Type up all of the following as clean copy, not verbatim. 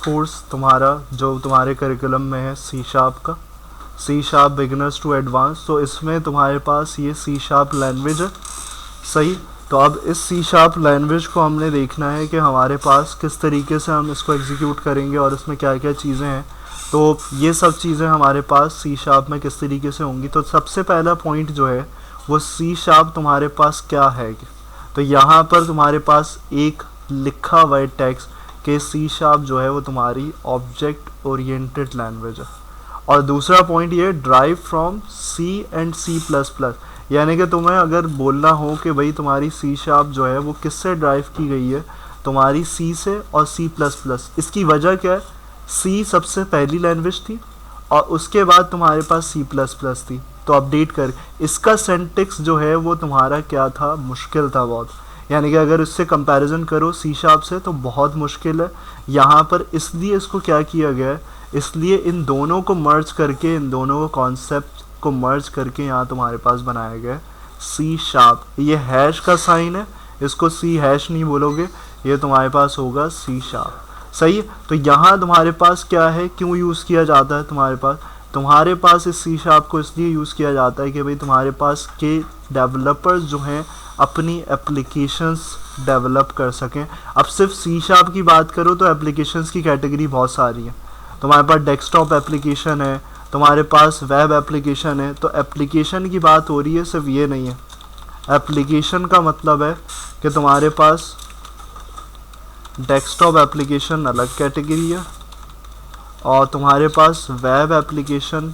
Course तुम्हारा जो तुम्हारे करिकुलम में है सी शार्प का, C sharp beginners to advance. तो इसमें तुम्हारे पास ये सी शार्प लैंग्वेज है, सही। तो अब इस सी शार्प लैंग्वेज को हमने देखना है कि हमारे पास किस तरीके से हम इसको एग्जीक्यूट करेंगे और इसमें क्या क्या चीज़ें हैं। तो ये सब चीज़ें हमारे पास सी शार्प में किस तरीके से होंगी। तो सबसे पहला पॉइंट जो है वो सी शार्प तुम्हारे पास क्या है। तो यहाँ पर तुम्हारे पास एक लिखा हुआ है टेक्स्ट कि सी शार्प जो है वो तुम्हारी ऑब्जेक्ट ओरिएंटेड लैंग्वेज है। और दूसरा पॉइंट ये drive from C and C plus plus, यानी कि तुम्हें अगर बोलना हो कि भाई तुम्हारी सी शार्प जो है वो किससे ड्राइव की गई है, तुम्हारी सी से और सी प्लस प्लस। इसकी वजह क्या है, सी सबसे पहली लैंग्वेज थी और उसके बाद तुम्हारे पास सी प्लस प्लस थी। तो अपडेट कर इसका सिंटैक्स जो है वो तुम्हारा क्या था, मुश्किल था बहुत। यानी कि अगर इससे कंपैरिजन करो सी शार्प से तो बहुत मुश्किल है यहाँ पर। इसलिए इसको क्या किया गया है, इसलिए इन दोनों को मर्ज करके, इन दोनों को कॉन्सेप्ट को मर्ज करके यहाँ तुम्हारे पास बनाया गया है सी शार्प। ये हैश का साइन है, इसको सी हैश नहीं बोलोगे, ये तुम्हारे पास होगा सी शार्प, सही है। तो यहाँ तुम्हारे पास क्या है, क्यों यूज़ किया जाता है तुम्हारे पास इस सी शार्प को इसलिए यूज़ किया जाता है कि भाई तुम्हारे पास के डेवलपर्स जो हैं अपनी एप्लीकेशंस डेवलप कर सकें। अब सिर्फ सी शार्प की बात करो तो एप्लीकेशंस की कैटेगरी बहुत सारी है। तुम्हारे पास डेस्कटॉप एप्लीकेशन है, तुम्हारे पास वेब एप्लीकेशन है। तो एप्लीकेशन की बात हो रही है, सिर्फ ये नहीं है। एप्लीकेशन का मतलब है कि तुम्हारे पास डेस्कटॉप एप्लीकेशन अलग कैटेगरी है और तुम्हारे पास वेब एप्लीकेशन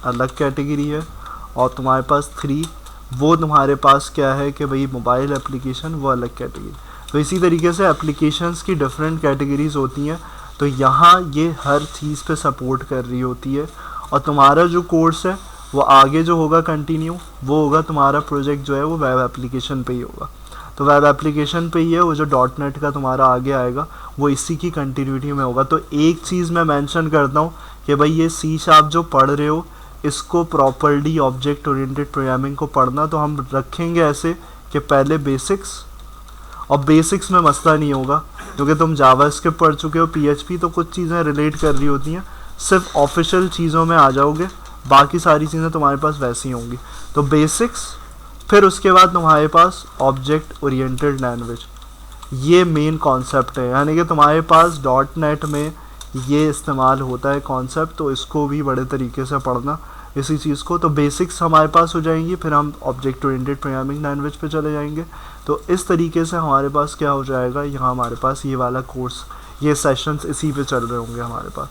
अलग कैटेगरी है और तुम्हारे पास वो तुम्हारे पास क्या है कि भाई मोबाइल एप्लीकेशन वो अलग कैटेगरी। तो इसी तरीके से एप्लीकेशंस की डिफरेंट कैटेगरीज होती हैं। तो यहाँ ये हर चीज़ पे सपोर्ट कर रही होती है। और तुम्हारा जो कोर्स है वो आगे जो होगा कंटिन्यू, वो होगा तुम्हारा प्रोजेक्ट जो है वो वेब एप्लीकेशन पे ही होगा। तो वेब एप्लीकेशन पे ही है, वो जो डॉट नेट का तुम्हारा आगे आएगा वो इसी की कंटिन्यूटी में होगा। तो एक चीज़ मैं मेंशन करता हूँ कि भाई ये सी शार्प जो पढ़ रहे हो इसको प्रॉपर्ली ऑब्जेक्ट ओरिएंटेड प्रोग्रामिंग को पढ़ना तो हम रखेंगे ऐसे कि पहले बेसिक्स, और बेसिक्स में मसला नहीं होगा क्योंकि तुम जावास्क्रिप्ट पढ़ चुके हो, पीएचपी, तो कुछ चीज़ें रिलेट कर रही होती हैं। सिर्फ ऑफिशियल चीज़ों में आ जाओगे, बाकी सारी चीज़ें तुम्हारे पास वैसी होंगी। तो बेसिक्स, फिर उसके बाद तुम्हारे पास ऑब्जेक्ट ओरिएंटेड लैंग्वेज, ये मेन कॉन्सेप्ट है। यानी कि तुम्हारे पास डॉट नेट में ये इस्तेमाल होता है कॉन्सेप्ट, तो इसको भी बड़े तरीके से पढ़ना इसी चीज़ को। तो बेसिक्स हमारे पास हो जाएंगी, फिर हम ऑब्जेक्ट ओरिएंटेड प्रोग्रामिंग लैंग्वेज पे चले जाएंगे। तो इस तरीके से हमारे पास क्या हो जाएगा, यहाँ हमारे पास ये वाला कोर्स, ये सेशंस इसी पे चल रहे होंगे हमारे पास,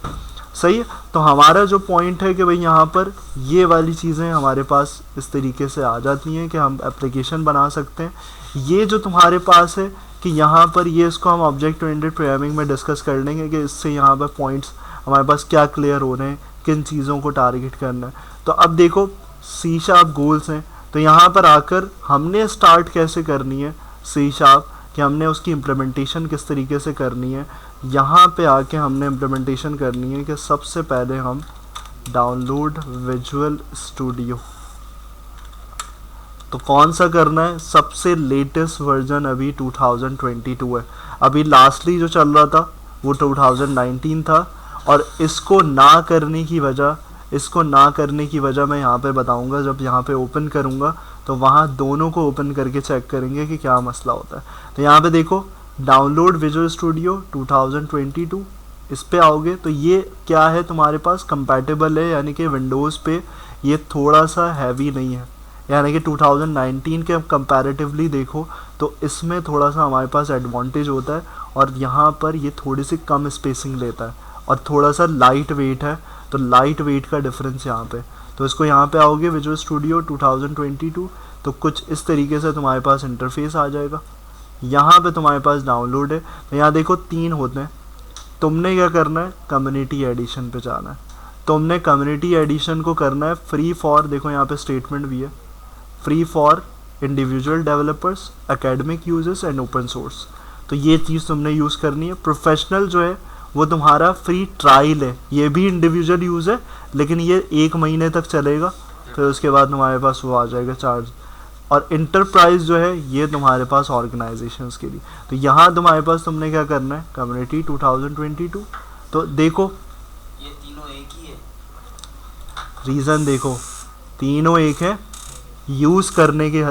सही है। तो हमारा जो पॉइंट है कि भाई यहाँ पर ये वाली चीज़ें हमारे पास इस तरीके से आ जाती हैं कि हम एप्लीकेशन बना सकते हैं। ये जो तुम्हारे पास है कि यहाँ पर ये इसको हम ऑब्जेक्ट ओरिएंटेड प्रोग्रामिंग में डिस्कस कर लेंगे कि इससे यहाँ पर पॉइंट्स हमारे पास क्या क्लियर हो रहे हैं, किन चीज़ों को टारगेट करना है। तो अब देखो सी शार्प गोल्स हैं, तो यहाँ पर आकर हमने स्टार्ट कैसे करनी है सी शार्प, कि हमने उसकी इम्प्लीमेंटेशन किस तरीके से करनी है। यहाँ पे आके हमने इम्प्लीमेंटेशन करनी है कि सबसे पहले हम डाउनलोड विजुअल स्टूडियो, तो कौन सा करना है, सबसे लेटेस्ट वर्जन अभी 2022 है। अभी लास्टली जो चल रहा था वो 2019 था। और इसको ना करने की वजह मैं यहाँ पे बताऊँगा। जब यहाँ पे ओपन करूँगा तो वहाँ दोनों को ओपन करके चेक करेंगे कि क्या मसला होता है। तो यहाँ पे देखो डाउनलोड विजुअल स्टूडियो 2022, इस पे आओगे तो ये क्या है तुम्हारे पास कंपैटिबल है, यानी कि विंडोज़ पे ये थोड़ा सा हैवी नहीं है। यानी कि 2019 के कंपैरेटिवली देखो तो इसमें थोड़ा सा हमारे पास एडवांटेज होता है और यहाँ पर ये थोड़ी सी कम स्पेसिंग लेता है और थोड़ा सा लाइट वेट है। तो लाइट वेट का डिफरेंस यहाँ पे, तो इसको यहाँ पे आओगे विजुअल स्टूडियो 2022, तो कुछ इस तरीके से तुम्हारे पास इंटरफेस आ जाएगा। यहाँ पे तुम्हारे पास डाउनलोड है, तो यहाँ देखो 3 होते हैं। तुमने क्या करना है, कम्युनिटी एडिशन पे जाना है। तुमने कम्युनिटी एडिशन को करना है फ्री फॉर, देखो यहाँ पे स्टेटमेंट भी है, free for individual developers, academic users and open source. तो ये चीज़ तुमने यूज़ करनी है। प्रोफेशनल जो है वो तुम्हारा फ्री ट्रायल है, ये भी इंडिविजुअल यूज़ है लेकिन ये 1 महीने तक चलेगा, फिर उसके बाद तुम्हारे पास वो आ जाएगा चार्ज। और इंटरप्राइज जो है ये तुम्हारे पास ऑर्गेनाइजेशंस के लिए। तो यहाँ तुम्हारे पास तुमने क्या करना है, कम्युनिटी 2022, तो देखो ये तीनों एक ही है। रीज़न देखो, तीनों एक है, यूज़ करने के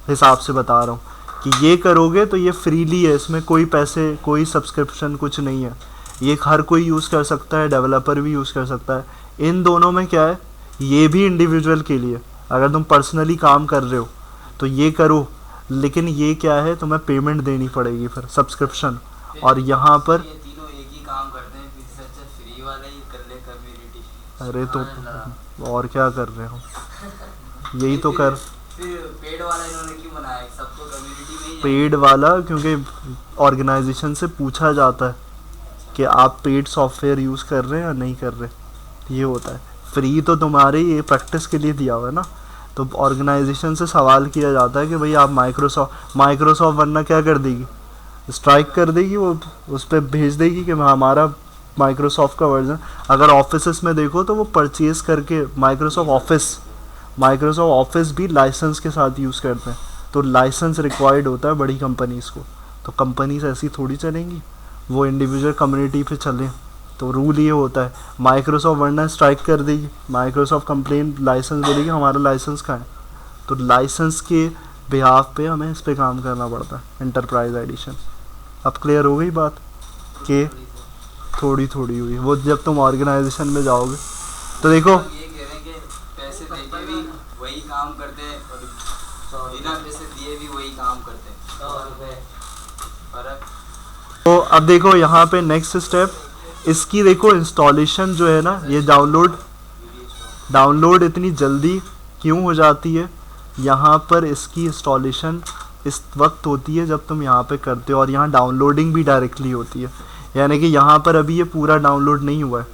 हिसाब से बता रहा हूँ कि ये करोगे तो ये फ्रीली है, इसमें कोई पैसे कोई सब्सक्रिप्शन कुछ नहीं है, ये हर कोई यूज़ कर सकता है, डेवलपर भी यूज़ कर सकता है। इन दोनों में क्या है, ये भी इंडिविजुअल के लिए, अगर तुम पर्सनली काम कर रहे हो तो ये करो, लेकिन ये क्या है, तुम्हें पेमेंट देनी पड़ेगी फिर सब्सक्रिप्शन। और यहाँ पर ये तीनों एक ही काम करते हैं, फिर इससे अच्छा फ्री वाला ही कर ले कम्युनिटी। अरे तो और क्या कर रहे हो, यही तो कर। फिर पेड वाला इन्होंने क्यों बनाया, सब तो कम्युनिटी में ही है। पेड वाला क्योंकि ऑर्गेनाइजेशन से पूछा जाता है कि आप पेड सॉफ्टवेयर यूज़ कर रहे हैं या नहीं कर रहे, ये होता है। फ्री तो तुम्हारे ये प्रैक्टिस के लिए दिया हुआ है ना, तो ऑर्गेनाइजेशन से सवाल किया जाता है कि भाई आप माइक्रोसॉफ्ट वरना क्या कर देगी, स्ट्राइक कर देगी, वो उस पर भेज देगी कि हमारा माइक्रोसॉफ्ट का वर्जन। अगर ऑफिस में देखो तो वो परचेज करके माइक्रोसॉफ्ट ऑफिस भी लाइसेंस के साथ यूज़ करते हैं, तो लाइसेंस रिक्वायर्ड होता है बड़ी कंपनीज़ को, तो कंपनीज ऐसी थोड़ी चलेंगी, वो इंडिविजुअल कम्युनिटी पे चलें। तो रूल ये होता है, माइक्रोसॉफ्ट वरना स्ट्राइक कर देगी, माइक्रोसॉफ्ट कंप्लेन लाइसेंस बोलेगी हमारा लाइसेंस कहाँ है, तो लाइसेंस के बिहाफ पे हमें इस पे काम करना पड़ता है, एंटरप्राइज एडिशन। अब क्लियर हो गई बात कि थोड़ी थोड़ी हुई, वो जब तुम ऑर्गेनाइजेशन में जाओगे तो देखो। ये कह रहे हैं कि पैसे देके भी वही काम करते हैं और बिना पैसे दिए भी वही काम करते हैं, 100 रुपये फर्क। तो अब देखो यहाँ पे नेक्स्ट स्टेप, इसकी देखो इंस्टॉलेशन जो है ना, ये डाउनलोड इतनी जल्दी क्यों हो जाती है, यहाँ पर इसकी इंस्टॉलेशन इस वक्त होती है जब तुम यहाँ पे करते हो, और यहाँ डाउनलोडिंग भी डायरेक्टली होती है, यानी कि यहाँ पर अभी ये पूरा डाउनलोड नहीं हुआ है,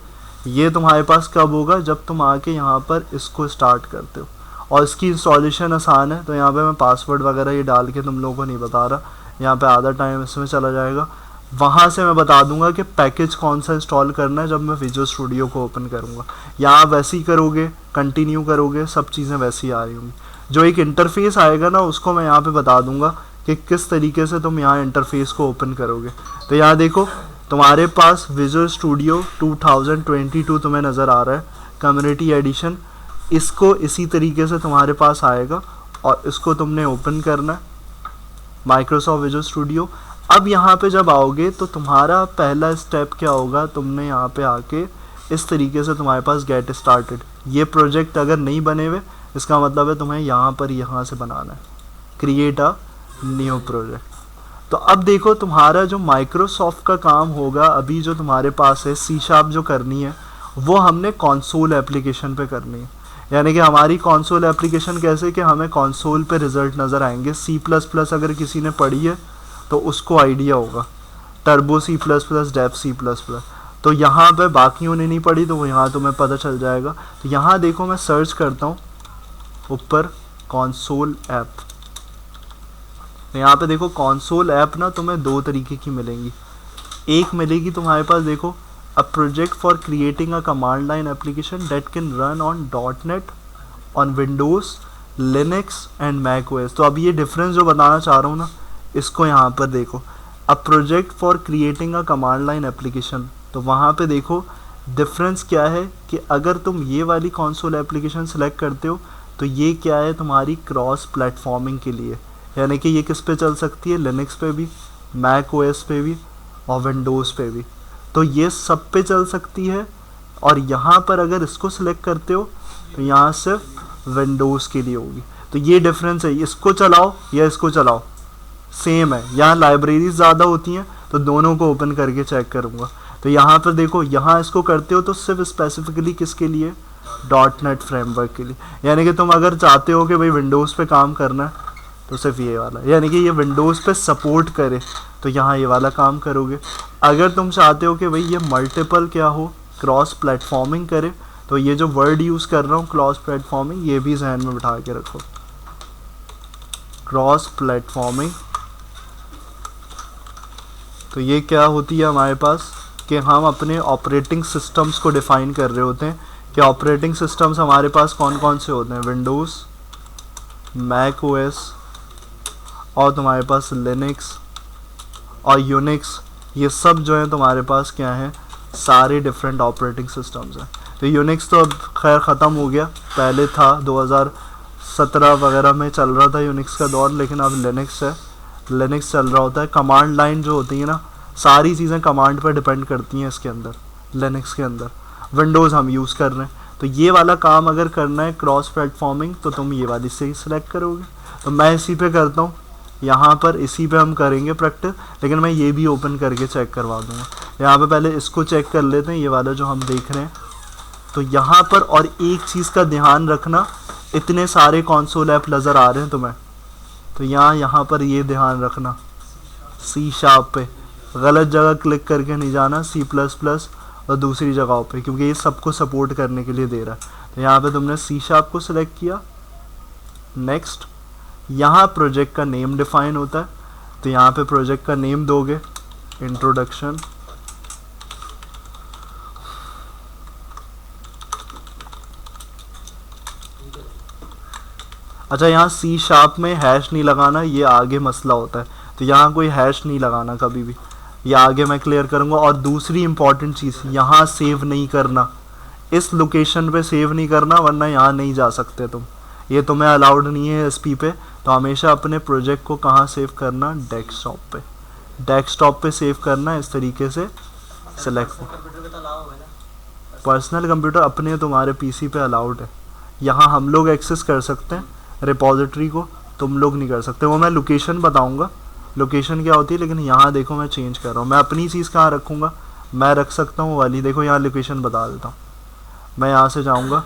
ये तुम्हारे पास कब होगा, जब तुम आके यहाँ पर इसको स्टार्ट करते हो। और इसकी इंस्टॉलेशन आसान है, तो यहाँ पे मैं पासवर्ड वगैरह ये डाल के तुम लोगों को नहीं बता रहा, यहाँ पे आधा टाइम इसमें चला जाएगा। वहाँ से मैं बता दूंगा कि पैकेज कौन सा इंस्टॉल करना है जब मैं विजुअल स्टूडियो को ओपन करूँगा। यहाँ वैसे ही करोगे, कंटिन्यू करोगे, सब चीज़ें वैसे ही आ रही होंगी। जो एक इंटरफेस आएगा ना, उसको मैं यहाँ पे बता दूंगा कि किस तरीके से तुम यहाँ इंटरफेस को ओपन करोगे। तो यहाँ देखो तुम्हारे पास विजुअल स्टूडियो 2022 तुम्हें नज़र आ रहा है, कम्युनिटी एडिशन, इसको इसी तरीके से तुम्हारे पास आएगा और इसको तुमने ओपन करना है, माइक्रोसॉफ्ट विजुअल स्टूडियो। अब यहाँ पे जब आओगे तो तुम्हारा पहला स्टेप क्या होगा, तुमने यहाँ पे आके इस तरीके से तुम्हारे पास गेट स्टार्टेड, ये प्रोजेक्ट अगर नहीं बने हुए इसका मतलब है तुम्हें यहाँ से बनाना है, क्रिएट अ न्यू प्रोजेक्ट। तो अब देखो तुम्हारा जो माइक्रोसॉफ्ट का काम होगा, अभी जो तुम्हारे पास है C# जो करनी है वो हमने कंसोल एप्लीकेशन पे करनी है, यानी कि हमारी कंसोल एप्लीकेशन कैसे कि हमें कंसोल पे रिजल्ट नज़र आएंगे। C++ अगर किसी ने पढ़ी है तो उसको आइडिया होगा, टर्बो C++, डेव C++, तो यहाँ पे बाकियों ने नहीं पढ़ी तो वो यहाँ तुम्हें पता चल जाएगा। तो यहाँ देखो मैं सर्च करता हूँ ऊपर कंसोल ऐप, यहाँ पे देखो कंसोल ऐप ना तुम्हें दो तरीके की मिलेंगी। एक मिलेगी तुम्हारे पास देखो, a project for creating a command line application that can run on .NET on Windows, Linux and Mac OS। तो अब ये डिफरेंस जो बताना चाह रहा हूँ ना, इसको यहाँ पर देखो, a project for creating a command line application, तो वहाँ पे देखो डिफरेंस क्या है कि अगर तुम ये वाली कंसोल एप्लीकेशन सेलेक्ट करते हो तो ये क्या है तुम्हारी क्रॉस प्लेटफॉर्मिंग के लिए, यानी कि ये किस पे चल सकती है, लिनक्स पे भी, मैक OS पे भी और विंडोज़ पे भी, तो ये सब पे चल सकती है। और यहाँ पर अगर इसको सिलेक्ट करते हो तो यहाँ सिर्फ विंडोज़ के लिए होगी। तो ये डिफरेंस है, इसको चलाओ या इसको चलाओ सेम है। यहाँ लाइब्रेरीज ज़्यादा होती हैं तो दोनों को ओपन करके चेक करूँगा। तो यहाँ पर देखो, यहाँ इसको करते हो तो सिर्फ स्पेसिफिकली किसके लिए, .NET फ्रेमवर्क के लिए, यानी कि तुम अगर चाहते हो कि भाई विंडोज़ पे काम करना है तो सिर्फ ये वाला, यानी कि ये विंडोज़ पे सपोर्ट करे तो यहाँ ये वाला काम करोगे। अगर तुम चाहते हो कि भाई ये मल्टीपल क्या हो, क्रॉस प्लेटफॉर्मिंग करे, तो ये जो वर्ड यूज़ कर रहा हूँ क्रॉस प्लेटफॉर्मिंग, ये भी जहन में बिठा के रखो, क्रॉस प्लेटफॉर्मिंग। तो ये क्या होती है हमारे पास कि हम अपने ऑपरेटिंग सिस्टम्स को डिफ़ाइन कर रहे होते हैं कि ऑपरेटिंग सिस्टम्स हमारे पास कौन कौन से होते हैं, विंडोज़, मैक OS और तुम्हारे पास लिनक्स और यूनिक्स, ये सब जो है तुम्हारे पास क्या है, सारे डिफरेंट ऑपरेटिंग सिस्टम्स हैं। तो यूनिक्स तो अब खैर ख़त्म हो गया, पहले था 2017 वगैरह में चल रहा था यूनिक्स का दौर, लेकिन अब लिनक्स है, लिनक्स चल रहा होता है। कमांड लाइन जो होती है ना, सारी चीज़ें कमांड पर डिपेंड करती हैं इसके अंदर, लिनक्स के अंदर। विंडोज़ हम यूज़ कर रहे हैं, तो ये वाला काम अगर करना है क्रॉस प्लेटफॉर्मिंग, तो तुम ये वाली से ही सिलेक्ट करोगे। तो मैं इसी पे करता हूँ, यहाँ पर इसी पे हम करेंगे प्रैक्टिस, लेकिन मैं ये भी ओपन करके चेक करवा दूँगा। यहाँ पे पहले इसको चेक कर लेते हैं, ये वाला जो हम देख रहे हैं। तो यहाँ पर और एक चीज़ का ध्यान रखना, इतने सारे कंसोल ऐप नज़र आ रहे हैं तुम्हें, तो यहाँ पर ये ध्यान रखना, C# पे गलत जगह क्लिक करके नहीं जाना, C++ और दूसरी जगहों पे, क्योंकि ये सबको सपोर्ट करने के लिए दे रहा है। तो यहाँ पे तुमने C# को सिलेक्ट किया, नेक्स्ट। यहाँ प्रोजेक्ट का नेम डिफाइन होता है, तो यहाँ पे प्रोजेक्ट का नेम दोगे, इंट्रोडक्शन। अच्छा, यहाँ C# में हैश नहीं लगाना, ये आगे मसला होता है, तो यहाँ कोई हैश नहीं लगाना कभी भी, ये आगे मैं क्लियर करूँगा। और दूसरी इंपॉर्टेंट चीज़, यहाँ सेव नहीं करना, इस लोकेशन पे सेव नहीं करना, वरना यहाँ नहीं जा सकते तुम, ये तुम्हें अलाउड नहीं है SP पे। तो हमेशा अपने प्रोजेक्ट को कहाँ सेव करना, डेस्कटॉप पे, डेस्कटॉप पे सेव करना, इस तरीके से सेलेक्ट। पर्सनल कंप्यूटर अपने तुम्हारे PC पे अलाउड है, यहाँ हम लोग एक्सेस कर सकते हैं रिपॉजिटरी को, तुम लोग नहीं कर सकते। वो मैं लोकेशन बताऊँगा, लोकेशन क्या होती है, लेकिन यहाँ देखो मैं चेंज कर रहा हूँ, मैं अपनी चीज़ कहाँ रखूँगा, मैं रख सकता हूँ वाली, देखो यहाँ लोकेशन बता देता हूँ। मैं यहाँ से जाऊँगा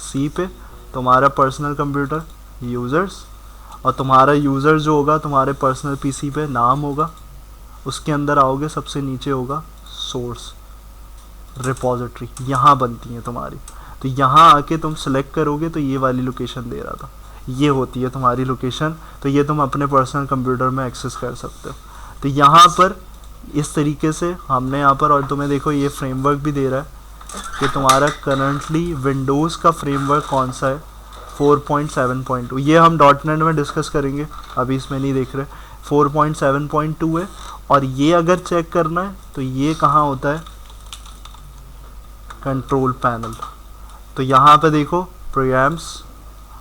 C पे, तुम्हारा पर्सनल कंप्यूटर यूज़र्स, और तुम्हारा यूज़र जो होगा तुम्हारे पर्सनल PC पे नाम होगा, उसके अंदर आओगे, सबसे नीचे होगा सोर्स, रिपॉजिटरी यहाँ बनती है तुम्हारी। तो यहाँ आके तुम सेलेक्ट करोगे, तो ये वाली लोकेशन दे रहा था, ये होती है तुम्हारी लोकेशन। तो ये तुम अपने पर्सनल कंप्यूटर में एक्सेस कर सकते हो। तो यहाँ पर इस तरीके से हमने यहाँ पर, और तुम्हें देखो ये फ्रेमवर्क भी दे रहा है कि तुम्हारा करंटली विंडोज़ का फ्रेमवर्क कौन सा है, 4.7.2। ये हम .NET में डिस्कस करेंगे, अभी इसमें नहीं देख रहे। 4.7.2 है। और ये अगर चेक करना है तो ये कहाँ होता है, कंट्रोल पैनल। तो यहाँ पे देखो प्रोग्राम्स,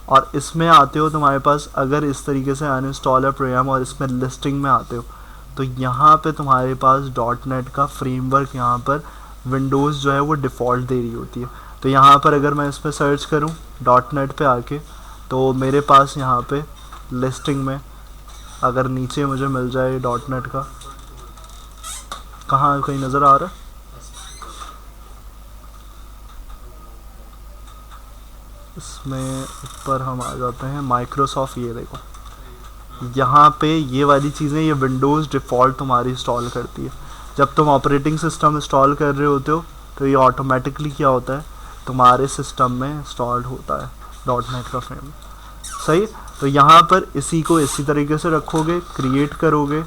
और इसमें आते हो तुम्हारे पास, अगर इस तरीके से अनइंस्टॉल है प्रोग्राम और इसमें लिस्टिंग में आते हो, तो यहाँ पे तुम्हारे पास .NET का फ्रेमवर्क, यहाँ पर विंडोज़ जो है वो डिफ़ॉल्ट दे रही होती है। तो यहाँ पर अगर मैं इस पर सर्च करूँ .NET पे आके, तो मेरे पास यहाँ पे लिस्टिंग में अगर नीचे मुझे मिल जाए .NET का, कहाँ कहीं नज़र आ रहा है, इसमें ऊपर हम आ जाते हैं माइक्रोसॉफ्ट। ये देखो यहाँ पे ये वाली चीज़ें, ये विंडोज़ डिफ़ॉल्ट तुम्हारी इंस्टॉल करती है। जब तुम ऑपरेटिंग सिस्टम इंस्टॉल कर रहे होते हो, तो ये ऑटोमेटिकली क्या होता है, तुम्हारे सिस्टम में इंस्टॉल्ड होता है .NET का फ्रेम। सही। तो यहाँ पर इसी को इसी तरीके से रखोगे, क्रिएट करोगे,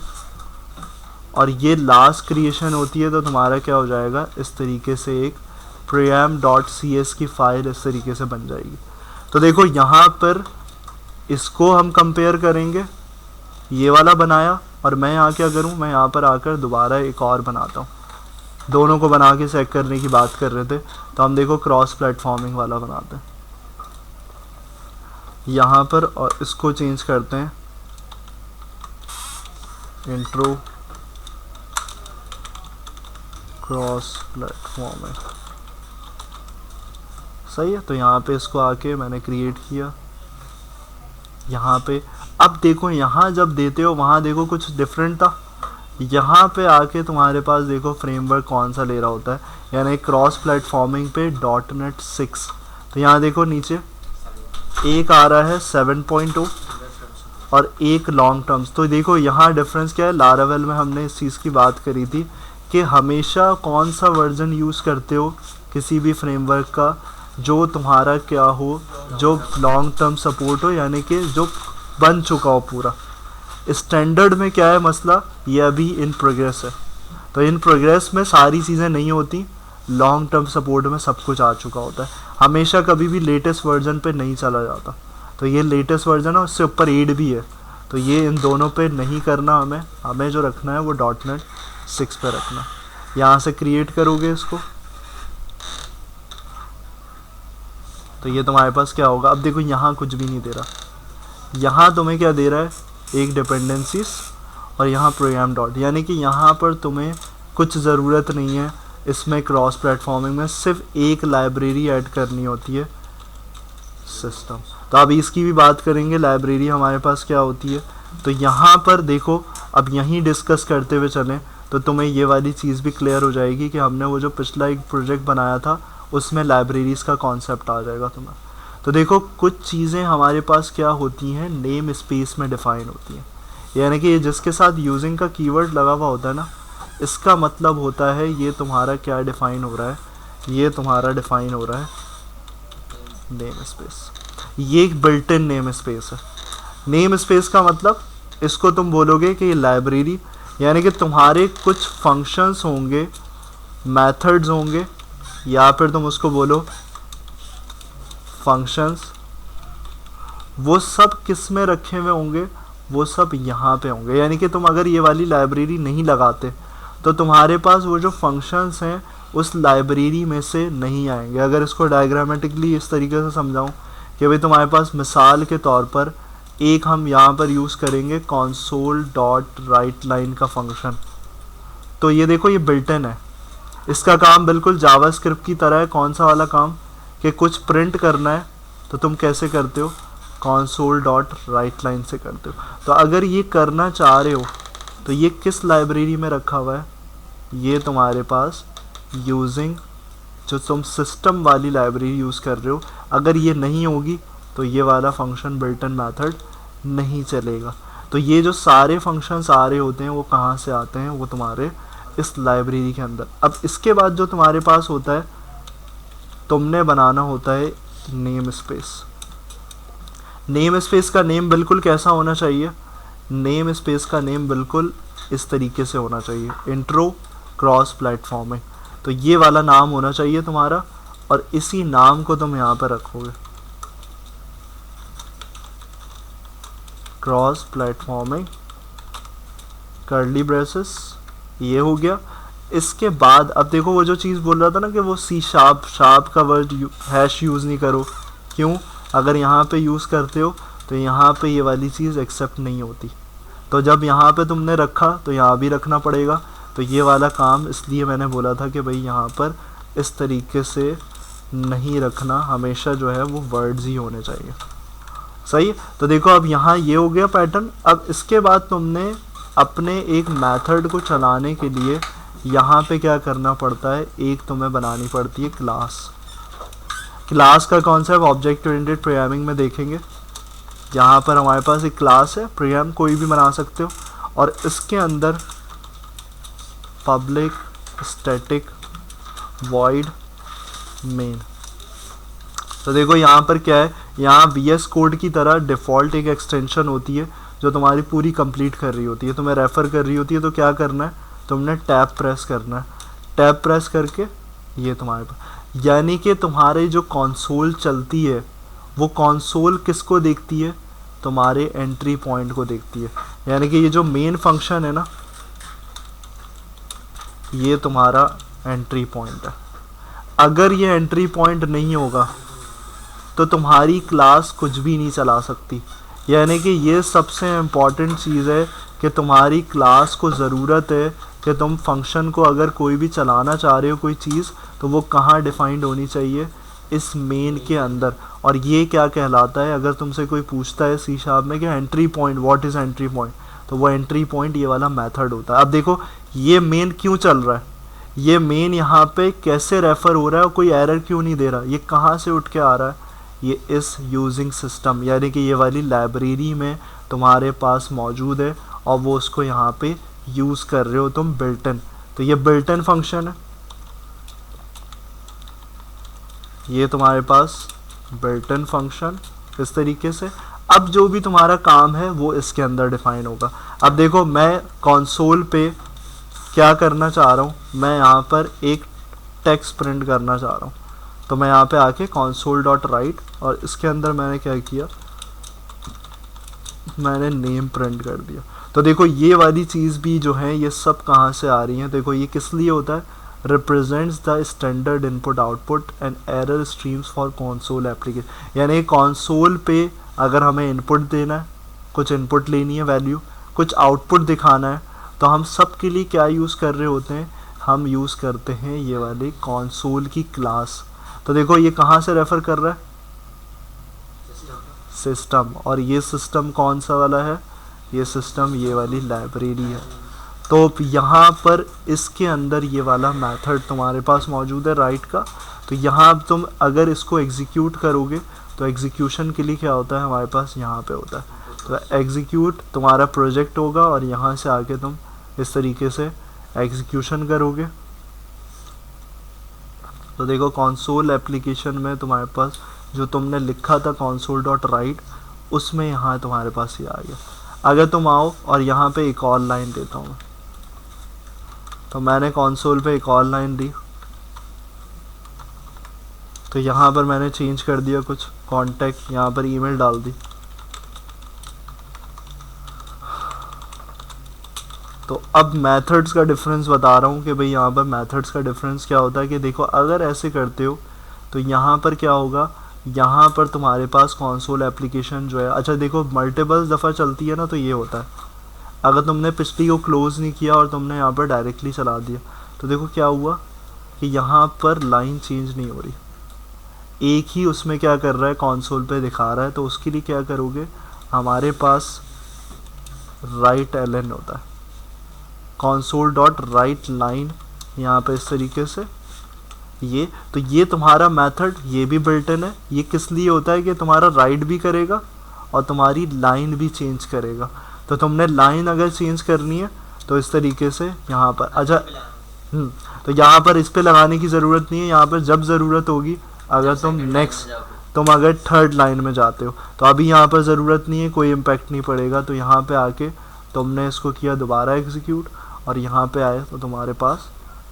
और ये लास्ट क्रिएशन होती है, तो तुम्हारा क्या हो जाएगा, इस तरीके से एक program.cs की फ़ाइल इस तरीके से बन जाएगी। तो देखो यहाँ पर इसको हम कंपेयर करेंगे, ये वाला बनाया, और मैं यहाँ क्या करूँ, मैं यहाँ पर आकर दोबारा एक और बनाता हूँ। दोनों को बना के चेक करने की बात कर रहे थे, तो हम देखो क्रॉस प्लेटफॉर्मिंग वाला बनाते हैं यहाँ पर, और इसको चेंज करते हैं इंट्रो क्रॉस प्लेटफॉर्मिंग। सही है। तो यहाँ पे इसको आके मैंने क्रिएट किया यहाँ पे। अब देखो यहाँ जब देते हो वहाँ देखो कुछ डिफरेंट था, यहाँ पे आके तुम्हारे पास देखो फ्रेमवर्क कौन सा ले रहा होता है, यानी क्रॉस प्लेटफॉर्मिंग पे .NET 6। तो यहाँ देखो नीचे एक आ रहा है 7.0 और एक लॉन्ग टर्म्स। तो देखो यहाँ डिफरेंस क्या है, लारावेल में हमने इस चीज़ की बात करी थी कि हमेशा कौन सा वर्जन यूज़ करते हो किसी भी फ्रेमवर्क का, जो तुम्हारा क्या हो, जो लॉन्ग टर्म सपोर्ट हो, यानी कि जो बन चुका हो पूरा। स्टैंडर्ड में क्या है मसला, ये अभी इन प्रोग्रेस है, तो इन प्रोग्रेस में सारी चीज़ें नहीं होती, लॉन्ग टर्म सपोर्ट में सब कुछ आ चुका होता है। हमेशा कभी भी लेटेस्ट वर्जन पे नहीं चला जाता, तो ये लेटेस्ट वर्जन है, उससे ऊपर 8 भी है, तो ये इन दोनों पे नहीं करना हमें जो रखना है वो .NET 6 पे रखना। यहाँ से क्रिएट करोगे इसको तो ये तुम्हारे पास क्या होगा। अब देखो यहाँ कुछ भी नहीं दे रहा, यहाँ तुम्हें क्या दे रहा है, एक डिपेंडेंसीज और यहाँ प्रोग्राम डॉट, यानी कि यहाँ पर तुम्हें कुछ ज़रूरत नहीं है इसमें क्रॉस प्लेटफॉर्मिंग में, सिर्फ एक लाइब्रेरी ऐड करनी होती है सिस्टम। तो अभी इसकी भी बात करेंगे, लाइब्रेरी हमारे पास क्या होती है। तो यहाँ पर देखो, अब यहीं डिस्कस करते हुए चलें तो तुम्हें ये वाली चीज़ भी क्लियर हो जाएगी कि हमने वो जो पिछला एक प्रोजेक्ट बनाया था उसमें लाइब्रेरीज़ का कॉन्सेप्ट आ जाएगा तुम्हें। तो देखो कुछ चीज़ें हमारे पास क्या होती हैं, नेम स्पेस में डिफ़ाइन होती हैं, यानी कि जिसके साथ यूजिंग का कीवर्ड लगा हुआ होता है ना, इसका मतलब होता है ये तुम्हारा क्या डिफ़ाइन हो रहा है, ये तुम्हारा डिफ़ाइन हो रहा है नेम स्पेस। ये एक बिल्ट इन नेम स्पेस है। नेम स्पेस का मतलब इसको तुम बोलोगे कि ये लाइब्रेरी, यानी कि तुम्हारे कुछ फंक्शंस होंगे, मेथड्स होंगे, या फिर तुम उसको बोलो फंक्शंस, वो सब किस में रखे हुए होंगे, वो सब यहाँ पे होंगे। यानी कि तुम अगर ये वाली लाइब्रेरी नहीं लगाते तो तुम्हारे पास वो जो फंक्शंस हैं उस लाइब्रेरी में से नहीं आएंगे। अगर इसको डायग्रामेटिकली इस तरीके से समझाऊं कि भाई तुम्हारे पास मिसाल के तौर पर एक हम यहाँ पर यूज़ करेंगे console डॉट राइट लाइन का फंक्शन। तो ये देखो ये बिल्ट इन है, इसका काम बिल्कुल जावास्क्रिप्ट की तरह है। कौन सा वाला काम, कि कुछ प्रिंट करना है तो तुम कैसे करते हो, console डॉट राइट लाइन से करते हो। तो अगर ये करना चाह रहे हो तो ये किस लाइब्रेरी में रखा हुआ है, ये तुम्हारे पास यूजिंग जो तुम सिस्टम वाली लाइब्रेरी यूज़ कर रहे हो, अगर ये नहीं होगी तो ये वाला फंक्शन बिल्ट इन मेथड नहीं चलेगा। तो ये जो सारे फंक्शंस आ रहे होते हैं वो कहाँ से आते हैं, वो तुम्हारे इस लाइब्रेरी के अंदर। अब इसके बाद जो तुम्हारे पास होता है, तुमने बनाना होता है नेम स्पेस। नेम स्पेस का नेम बिल्कुल कैसा होना चाहिए, नेम स्पेस का नेम बिल्कुल इस तरीके से होना चाहिए, इंट्रो क्रॉस प्लेटफॉर्मिंग। तो ये वाला नाम होना चाहिए तुम्हारा, और इसी नाम को तुम यहाँ पर रखोगे, क्रॉस प्लेटफॉर्मिंग कर्ली ब्रेसेस, ये हो गया। इसके बाद अब देखो वो जो चीज़ बोल रहा था ना कि वो सी शार्प का वर्ड हैश यूज़ नहीं करो, क्यों, अगर यहाँ पे यूज़ करते हो तो यहाँ पे ये वाली चीज़ एक्सेप्ट नहीं होती। तो जब यहाँ पे तुमने रखा तो यहाँ भी रखना पड़ेगा। तो ये वाला काम इसलिए मैंने बोला था कि भाई यहाँ पर इस तरीके से नहीं रखना, हमेशा जो है वो वर्ड्स ही होने चाहिए, सही। तो देखो अब यहाँ ये हो गया पैटर्न। अब इसके बाद तुमने अपने एक मेथड को चलाने के लिए यहाँ पे क्या करना पड़ता है, एक तुम्हें बनानी पड़ती है क्लास। क्लास का कॉन्सेप्ट ऑब्जेक्ट ओरिएंटेड प्रोग्रामिंग में देखेंगे। यहाँ पर हमारे पास एक क्लास है, प्रोग्राम कोई भी बना सकते हो, और इसके अंदर पब्लिक स्टैटिक वॉइड मेन। तो देखो यहाँ पर क्या है, यहाँ VS कोड की तरह डिफ़ॉल्ट एक एक्सटेंशन होती है जो तुम्हारी पूरी कंप्लीट कर रही होती है, तुम्हें रेफ़र कर रही होती है। तो क्या करना है, तुमने टैब प्रेस करना है, टैब प्रेस करके ये तुम्हारे पास, यानी कि तुम्हारे जो कंसोल चलती है वो कंसोल किसको देखती है, तुम्हारे एंट्री पॉइंट को देखती है। यानी कि ये जो मेन फंक्शन है ना, ये तुम्हारा एंट्री पॉइंट है। अगर ये एंट्री पॉइंट नहीं होगा तो तुम्हारी क्लास कुछ भी नहीं चला सकती। यानी कि ये सबसे इम्पॉर्टेंट चीज़ है कि तुम्हारी क्लास को ज़रूरत है कि तुम फंक्शन को अगर कोई भी चलाना चाह रहे हो कोई चीज़, तो वो कहाँ डिफ़ाइंड होनी चाहिए, इस मेन के अंदर। और ये क्या कहलाता है, अगर तुमसे कोई पूछता है C# में कि entry point, what is entry point, तो वो एंट्री पॉइंट ये वाला मेथड होता है। अब देखो ये मेन क्यों चल रहा है, ये मेन यहाँ पे कैसे रेफ़र हो रहा है और कोई एरर क्यों नहीं दे रहा, ये कहाँ से उठ के आ रहा है, ये इस यूजिंग सिस्टम यानी कि ये वाली लाइब्रेरी में तुम्हारे पास मौजूद है, और वो उसको यहाँ पे यूज़ कर रहे हो तुम बिल्ट इन। तो ये बिल्ट इन फंक्शन है, ये तुम्हारे पास बिल्ट इन फंक्शन इस तरीके से। अब जो भी तुम्हारा काम है वो इसके अंदर डिफाइन होगा। अब देखो मैं कंसोल पे क्या करना चाह रहा हूँ, मैं यहाँ पर एक टेक्स्ट प्रिंट करना चाह रहा हूँ। तो मैं यहाँ पे आके console डॉट राइट, और इसके अंदर मैंने क्या किया, मैंने नेम प्रिंट कर दिया। तो देखो ये वाली चीज़ भी जो है ये सब कहाँ से आ रही है, देखो ये किस लिए होता है, represents the standard input output and error streams for console application. यानी कंसोल पे अगर हमें इनपुट देना है, कुछ इनपुट लेनी है वैल्यू, कुछ आउटपुट दिखाना है, तो हम सब के लिए क्या यूज़ कर रहे होते हैं, हम यूज़ करते हैं ये वाले कंसोल की क्लास। तो देखो ये कहाँ से रेफ़र कर रहा है, सिस्टम, और ये सिस्टम कौन सा वाला है, ये सिस्टम ये वाली लाइब्रेरी है। तो यहाँ पर इसके अंदर ये वाला मेथड तुम्हारे पास मौजूद है राइट का। तो यहाँ अब तुम अगर इसको एग्जीक्यूट करोगे तो एग्जीक्यूशन के लिए क्या होता है हमारे पास यहाँ पे होता है, तो एग्जीक्यूट तुम्हारा प्रोजेक्ट होगा और यहाँ से आके तुम इस तरीके से एग्जीक्यूशन करोगे। तो देखो कंसोल एप्लीकेशन में तुम्हारे पास जो तुमने लिखा था console.write, उसमें यहाँ तुम्हारे पास ये आ गया। अगर तुम आओ और यहाँ पे एक और लाइन देता हूँ, तो मैंने कंसोल पे एक और लाइन दी, तो यहाँ पर मैंने चेंज कर दिया कुछ कॉन्टैक्ट, यहाँ पर ईमेल डाल दी। तो अब मेथड्स का डिफरेंस बता रहा हूँ कि भाई यहाँ पर मेथड्स का डिफरेंस क्या होता है कि देखो अगर ऐसे करते हो तो यहाँ पर क्या होगा, यहाँ पर तुम्हारे पास कंसोल एप्लीकेशन जो है, अच्छा देखो मल्टीपल दफ़ा चलती है ना, तो ये होता है अगर तुमने पिछली को क्लोज़ नहीं किया और तुमने यहाँ पर डायरेक्टली चला दिया, तो देखो क्या हुआ कि यहाँ पर लाइन चेंज नहीं हो रही, एक ही उसमें क्या कर रहा है कंसोल पे दिखा रहा है। तो उसके लिए क्या करोगे, हमारे पास राइट एलन होता है, console.write लाइन यहाँ पे इस तरीके से ये, तो ये तुम्हारा मेथड ये भी बिल्ट इन है। ये किस लिए होता है कि तुम्हारा राइट भी करेगा और तुम्हारी लाइन भी चेंज करेगा। तो तुमने लाइन अगर चेंज करनी है तो इस तरीके से यहाँ पर, अच्छा तो यहाँ पर इस पे लगाने की ज़रूरत नहीं है, यहाँ पर जब ज़रूरत होगी, अगर तुम अगर थर्ड लाइन में जाते हो तो अभी यहाँ पर ज़रूरत नहीं है, कोई इम्पैक्ट नहीं पड़ेगा। तो यहाँ पे आके तुमने इसको किया दोबारा एग्जीक्यूट और यहाँ पे आए तो तुम्हारे पास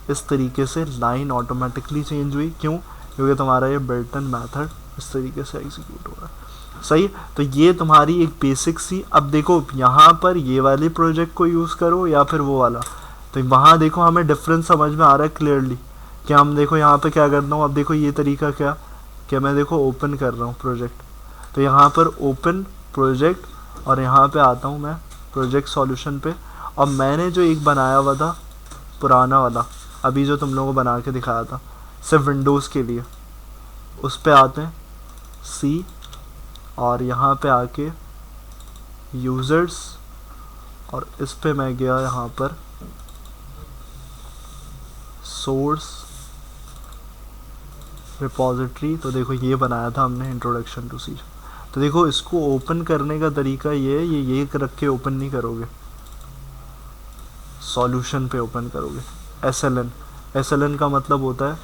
इस तरीके से लाइन ऑटोमेटिकली चेंज हुई। क्यों, क्योंकि तुम्हारा ये बिल्ट इन मेथड इस तरीके से एग्जीक्यूट हो रहा है। सही, तो ये तुम्हारी एक बेसिक सी। अब देखो यहाँ पर ये वाले प्रोजेक्ट को यूज़ करो या फिर वो वाला, तो वहाँ देखो हमें डिफरेंस समझ में आ रहा है क्लियरली कि हम देखो यहाँ पे क्या करता हूँ। अब देखो ये तरीका क्या मैं देखो ओपन कर रहा हूँ प्रोजेक्ट, तो यहाँ पर ओपन प्रोजेक्ट और यहाँ पे आता हूँ मैं प्रोजेक्ट सॉल्यूशन पे, और मैंने जो एक बनाया हुआ था पुराना वाला अभी जो तुम लोगों को बना के दिखाया था सिर्फ विंडोज़ के लिए, उस पे आते हैं सी और यहाँ पे आके यूज़र्स, और इस पे मैं गया यहाँ पर सोर्स रिपॉजिटरी। तो देखो ये बनाया था हमने इंट्रोडक्शन टू सी। तो देखो इसको ओपन करने का तरीका ये है, ये रख के ओपन नहीं करोगे, सॉल्यूशन पे ओपन करोगे। एसएलएन का मतलब होता है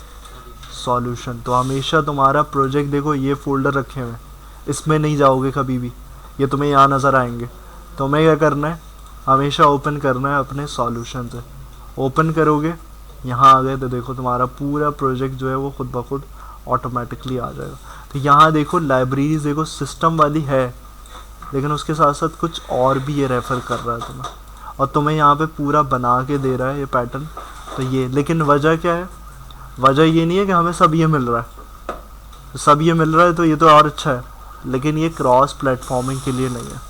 सॉल्यूशन। तो हमेशा तुम्हारा प्रोजेक्ट देखो ये फोल्डर रखे हुए हैं, इसमें नहीं जाओगे कभी भी, ये तुम्हें यहाँ नज़र आएंगे। तुम्हें क्या करना है, हमेशा ओपन करना है अपने सॉल्यूशन से। ओपन करोगे, यहाँ आ गए तो देखो तुम्हारा पूरा प्रोजेक्ट जो है वो खुद ब खुद ऑटोमेटिकली आ जाएगा। तो यहाँ देखो लाइब्रेरीज देखो सिस्टम वाली है, लेकिन उसके साथ साथ कुछ और भी ये रेफ़र कर रहा है तुम्हें, और तुम्हें यहाँ पे पूरा बना के दे रहा है ये पैटर्न। तो ये, लेकिन वजह क्या है, वजह ये नहीं है कि हमें सब ये मिल रहा है, सब ये मिल रहा है तो ये तो और अच्छा है, लेकिन ये क्रॉस प्लेटफॉर्मिंग के लिए नहीं है,